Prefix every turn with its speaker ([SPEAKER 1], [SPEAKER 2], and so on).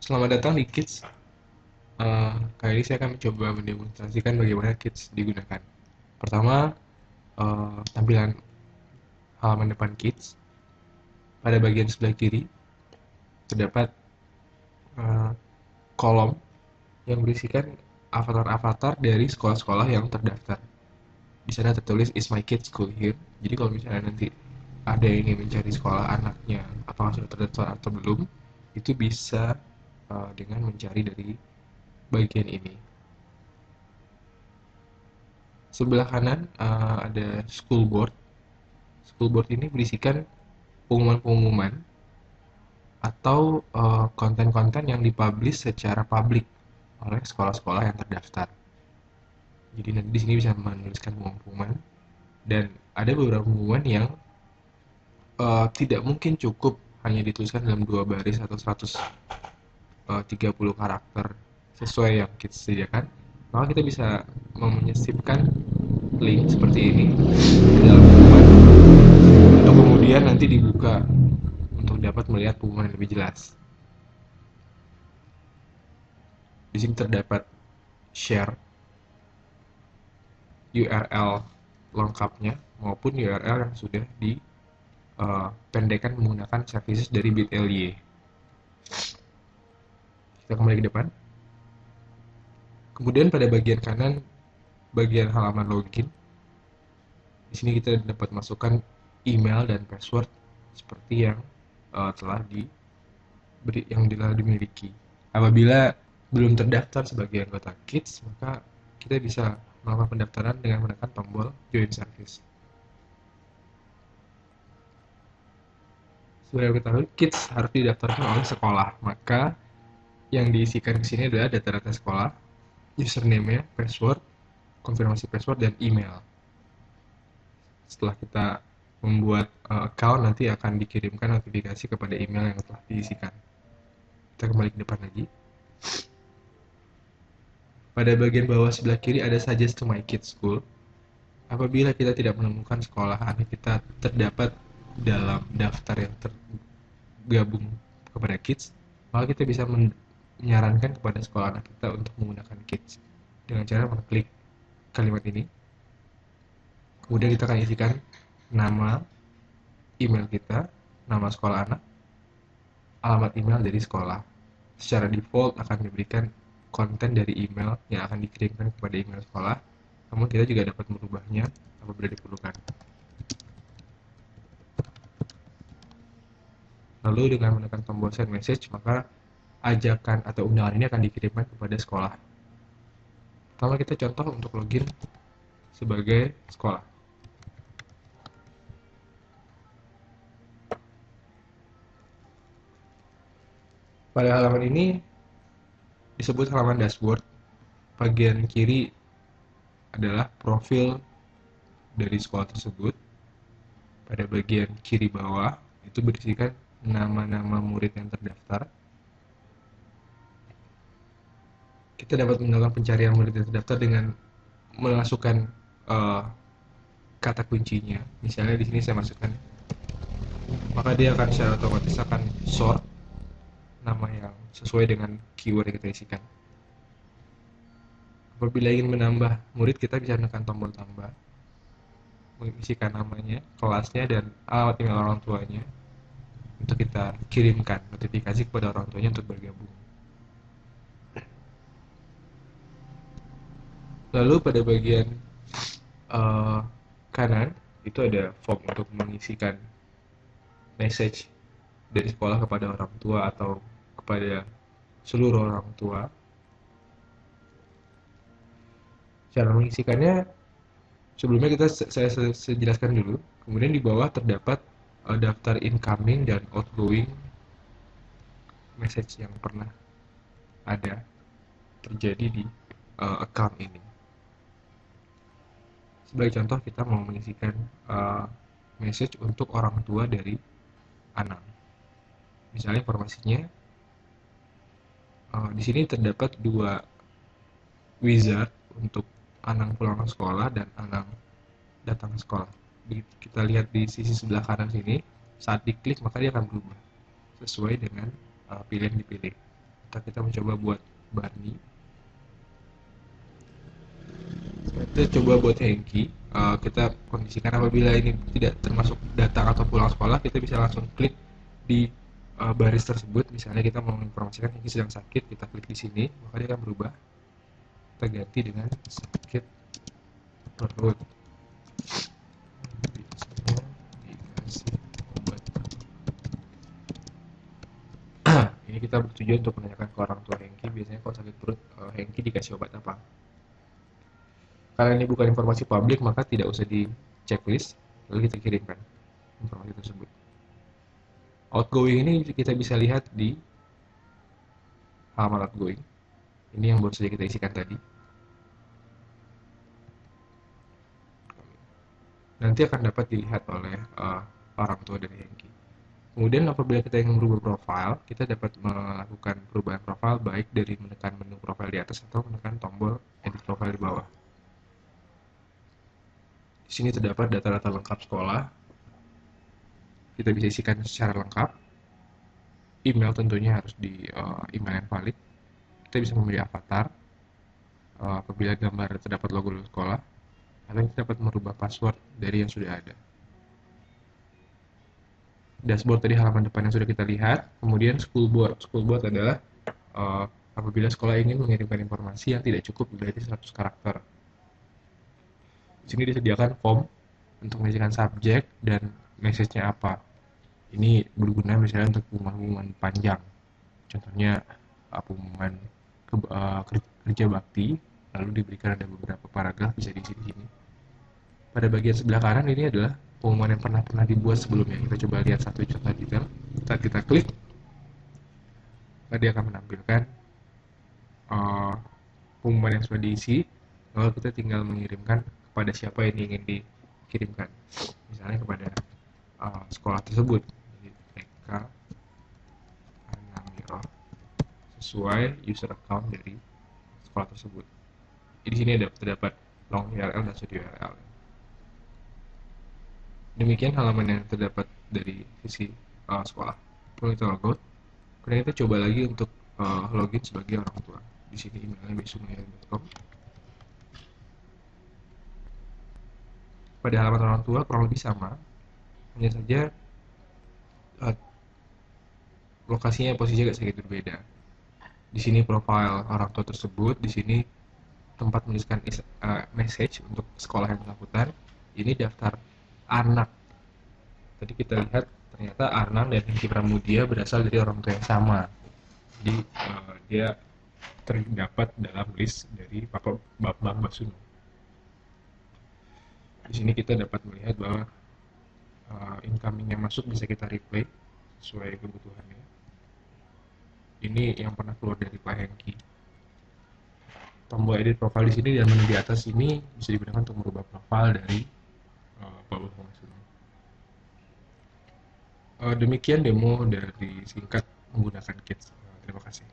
[SPEAKER 1] Selamat datang di Kids. Kali ini saya akan mencoba mendemonstrasikan bagaimana Kids digunakan. Pertama, tampilan halaman depan Kids. Pada bagian sebelah kiri terdapat eh, kolom yang berisikan avatar-avatar dari sekolah-sekolah yang terdaftar. Di sana tertulis "Is my kid school here?" Jadi kalau misalnya nanti ada yang ingin mencari sekolah anaknya apakah sudah terdaftar atau belum, itu bisa dengan mencari dari bagian ini. Sebelah kanan ada school board. School board ini berisikan pengumuman-pengumuman atau konten-konten yang dipublish secara publik oleh sekolah-sekolah yang terdaftar. Jadi nanti di sini bisa menuliskan pengumuman dan ada beberapa pengumuman yang tidak mungkin cukup hanya dituliskan dalam dua baris atau 130 karakter sesuai yang kita sediakan. Maka kita bisa menyisipkan link seperti ini ke dalam pengumuman untuk kemudian nanti dibuka untuk dapat melihat pengumuman yang lebih jelas. Di sini terdapat share URL lengkapnya maupun URL yang sudah dipendekkan menggunakan services dari bit.ly. Kita kembali ke depan. Kemudian pada bagian kanan, bagian halaman login, di sini kita dapat masukkan email dan password seperti yang telah dimiliki. Apabila belum terdaftar sebagai anggota Kids, maka kita bisa melakukan pendaftaran dengan menekan tombol Join Service. Seperti yang kita ketahui, Kids harus didaftarkan oleh sekolah, maka yang diisikan di sini adalah data-data sekolah, username-nya, password, konfirmasi password, dan email. Setelah kita membuat account, nanti akan dikirimkan notifikasi kepada email yang telah diisikan. Kita kembali ke depan lagi. Pada bagian bawah sebelah kiri ada Suggest to my kids school. Apabila kita tidak menemukan sekolah anak kita terdapat dalam daftar yang tergabung kepada kids, maka kita bisa menyarankan kepada sekolah anak kita untuk menggunakan kids dengan cara mengklik kalimat ini. Kemudian kita akan isikan nama, email kita, nama sekolah anak, alamat email dari sekolah. Secara default akan diberikan konten dari email yang akan dikirimkan kepada email sekolah, namun kita juga dapat merubahnya apabila diperlukan. Lalu dengan menekan tombol send message, maka ajakan atau undangan ini akan dikirimkan kepada sekolah. Pertama kita contoh untuk login sebagai sekolah. Pada halaman ini disebut halaman dashboard. Bagian kiri adalah profil dari sekolah tersebut. Pada bagian kiri bawah itu berisikan nama-nama murid yang terdaftar. Kita dapat melakukan pencarian murid yang terdaftar dengan memasukkan kata kuncinya. Misalnya di sini saya masukkan, maka dia akan secara otomatis akan sort nama yang sesuai dengan keyword yang kita isikan. Apabila ingin menambah murid, kita bisa menekan tombol tambah, mengisikan namanya, kelasnya, dan alamat email orang tuanya untuk kita kirimkan notifikasi kepada orang tuanya untuk bergabung. Lalu pada bagian kanan itu ada form untuk mengisikan message dari sekolah kepada orang tua atau kepada seluruh orang tua. Cara mengisikannya sebelumnya saya jelaskan dulu. Kemudian di bawah terdapat daftar incoming dan outgoing message yang pernah ada terjadi di account ini. Sebagai contoh, kita mau mengisikan message untuk orang tua dari anak. Misalnya informasinya di sini terdapat dua wizard untuk Anang pulang ke sekolah dan Anang datang ke sekolah. Kita lihat di sisi sebelah kanan sini, saat diklik maka dia akan berubah sesuai dengan pilihan yang dipilih. Atau kita mencoba buat Barney. Kita coba buat Hengki. Kita kondisikan apabila ini tidak termasuk datang atau pulang sekolah, kita bisa langsung klik di baris tersebut. Misalnya kita mau menginformasikan Hengki sedang sakit, kita klik di sini, maka dia akan berubah. Kita ganti dengan sakit perut. Biasanya dikasih obat. Ini kita bertujuan untuk menanyakan ke orang tua Hengki, biasanya kalau sakit perut Hengki dikasih obat apa. Karena ini bukan informasi publik, maka tidak usah di checklist, lalu kita kirimkan informasi tersebut. Outgoing ini kita bisa lihat di halaman outgoing. Ini yang baru saja kita isikan tadi. Nanti akan dapat dilihat oleh orang tua dari Hengki. Kemudian apabila kita ingin merubah profil, kita dapat melakukan perubahan profil baik dari menekan menu profil di atas atau menekan tombol edit profile di bawah. Di sini terdapat data-data lengkap sekolah. Kita bisa isikan secara lengkap. Email tentunya harus di email yang valid. Kita bisa memilih avatar. Apabila gambar terdapat logo sekolah, atau kita dapat merubah password dari yang sudah ada. Dashboard tadi halaman depan yang sudah kita lihat. Kemudian school board. School board adalah apabila sekolah ingin mengirimkan informasi yang tidak cukup dari 100 karakter. Di sini disediakan form untuk mengisikan subjek dan message-nya apa. Ini berguna misalnya untuk pengumuman panjang. Contohnya pengumuman kerja bakti, lalu diberikan ada beberapa paragraf bisa diisi di sini. Pada bagian sebelah kanan ini adalah pengumuman yang pernah dibuat sebelumnya. Kita coba lihat satu contoh detail. Saat kita klik, dia akan menampilkan pengumuman yang sudah diisi, lalu kita tinggal mengirimkan kepada siapa yang ingin dikirimkan. Misalnya kepada sekolah tersebut, TK Anamiro, sesuai user account dari sekolah tersebut. Di sini terdapat long URL dan short URL. Demikian halaman yang terdapat dari sisi sekolah. Lalu kita logout. Kemudian kita coba lagi untuk login sebagai orang tua. Di sini emailnya besumaya.com. Pada halaman orang tua kurang lebih sama, hanya saja lokasinya posisinya agak sedikit berbeda. Di sini profil orang tua tersebut, di sini tempat menuliskan message untuk sekolah yang bersangkutan. Ini daftar anak. Tadi kita lihat ternyata Arnang dan Hengki Pramudia berasal dari orang tua yang sama. Jadi dia terdapat dalam list dari Bapak Bambang Basuno. Di sini kita dapat melihat bahwa incoming yang masuk bisa kita replay sesuai kebutuhannya. Ini yang pernah keluar dari Pak Hengki. Tombol edit profile di sini dan menu di atas ini bisa digunakan untuk merubah profil dari Pak Bambang Basuno. Demikian demo dari singkat menggunakan Kits. Terima kasih.